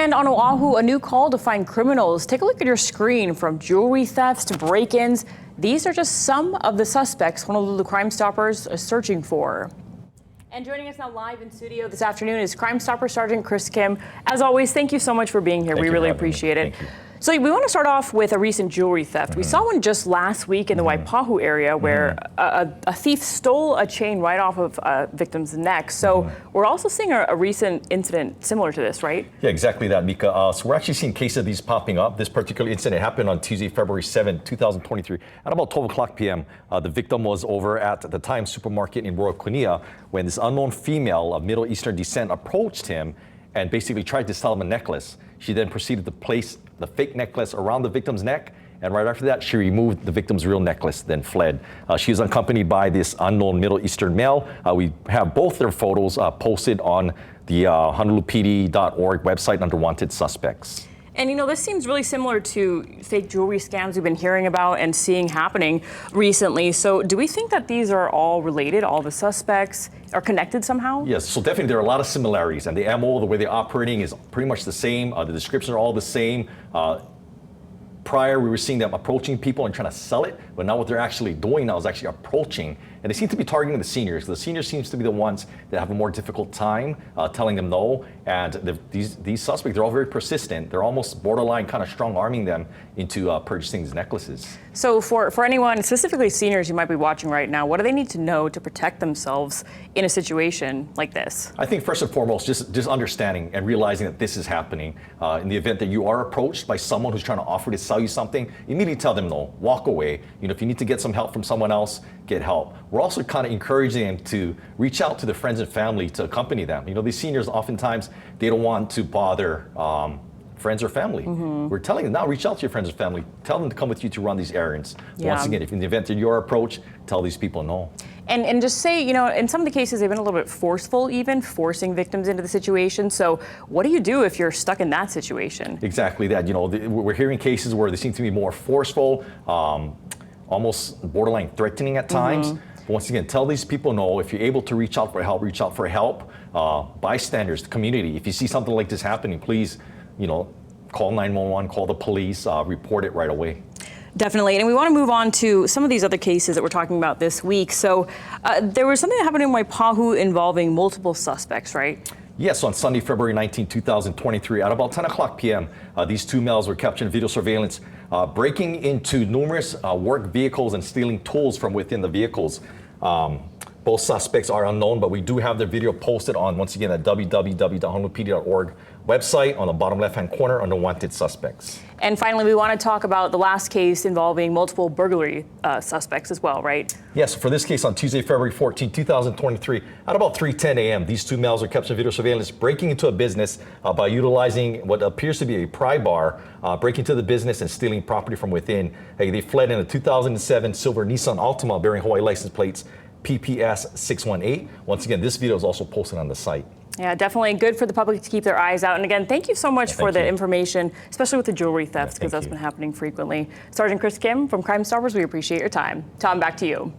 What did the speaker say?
And on Oahu, a new call to find criminals. Take a look at your screen. From jewelry thefts to break-ins, these are just some of the suspects Honolulu Crimestoppers are searching for. And joining us now live in studio this afternoon is Crimestoppers Sergeant Chris Kim. As always, thank you so much for being here. We really appreciate it. So we want to start off with a recent jewelry theft. We saw one just last week in the Waipahu area where a thief stole a chain right off of a victim's neck. So we're also seeing a recent incident similar to this, right? Yeah, exactly that, Mika. So we're actually seeing cases of these popping up. This particular incident happened on Tuesday, February 7, 2023. At about 12 o'clock p.m., the victim was over at the Times supermarket in Royal Kunia when this unknown female of Middle Eastern descent approached him and basically tried to sell him a necklace. She then proceeded to place the fake necklace around the victim's neck, and right after that, she removed the victim's real necklace, then fled. She was accompanied by this unknown Middle Eastern male. We have both their photos posted on the honolulupd.org website under Wanted Suspects. And you know, this seems really similar to fake jewelry scams we've been hearing about and seeing happening recently. So do we think that these are all related, all the suspects are connected somehow? Yes, so definitely there are a lot of similarities, and the MO, the way they're operating is pretty much the same. The descriptions are all the same. Prior, we were seeing them approaching people and trying to sell it, but now what they're actually doing now is actually approaching, and they seem to be targeting the seniors. The seniors seems to be the ones that have a more difficult time telling them no, and these suspects, they're all very persistent. They're almost borderline kind of strong-arming them into purchasing these necklaces. So for anyone, specifically seniors who might be watching right now, what do they need to know to protect themselves in a situation like this? I think first and foremost, just understanding and realizing that this is happening. In the event that you are approached by someone who's trying to offer to sell you something, immediately tell them no, walk away. You know, if you need to get some help from someone else, get help. We're also kind of encouraging them to reach out to their friends and family to accompany them. You know, these seniors oftentimes, they don't want to bother friends or family. We're telling them now, reach out to your friends and family. Tell them to come with you to run these errands. Once again, if in the event that you're approached, tell these people no. And just say, you know, in some of the cases, they've been a little bit forceful, even forcing victims into the situation. So what do you do if you're stuck in that situation? Exactly that. You know, we're hearing cases where they seem to be more forceful, almost borderline threatening at times. But once again, tell these people no. If you're able to reach out for help, reach out for help. Bystanders, the community, if you see something like this happening, please, you know, call 911, call the police, report it right away. Definitely, and we want to move on to some of these other cases that we're talking about this week. So there was something that happened in Waipahu involving multiple suspects, right? Yes, on Sunday, February 19, 2023, at about 10 o'clock p.m., these two males were captured in video surveillance, breaking into numerous work vehicles and stealing tools from within the vehicles. Both suspects are unknown, but we do have their video posted on, once again, at www.honolulupd.org website on the bottom left-hand corner under Wanted Suspects. And finally, we want to talk about the last case involving multiple burglary suspects as well, right? Yes, for this case on Tuesday, February 14, 2023, at about 3:10 a.m., these two males are captured in video surveillance, breaking into a business by utilizing what appears to be a pry bar, breaking into the business and stealing property from within. They fled in a 2007 silver Nissan Altima bearing Hawaii license plates PPS 618. Once again, this video is also posted on the site. Yeah, definitely good for the public to keep their eyes out. And again, thank you so much for the information, especially with the jewelry thefts, because that's been happening frequently. Sergeant Chris Kim from Crimestoppers, we appreciate your time. Tom, back to you.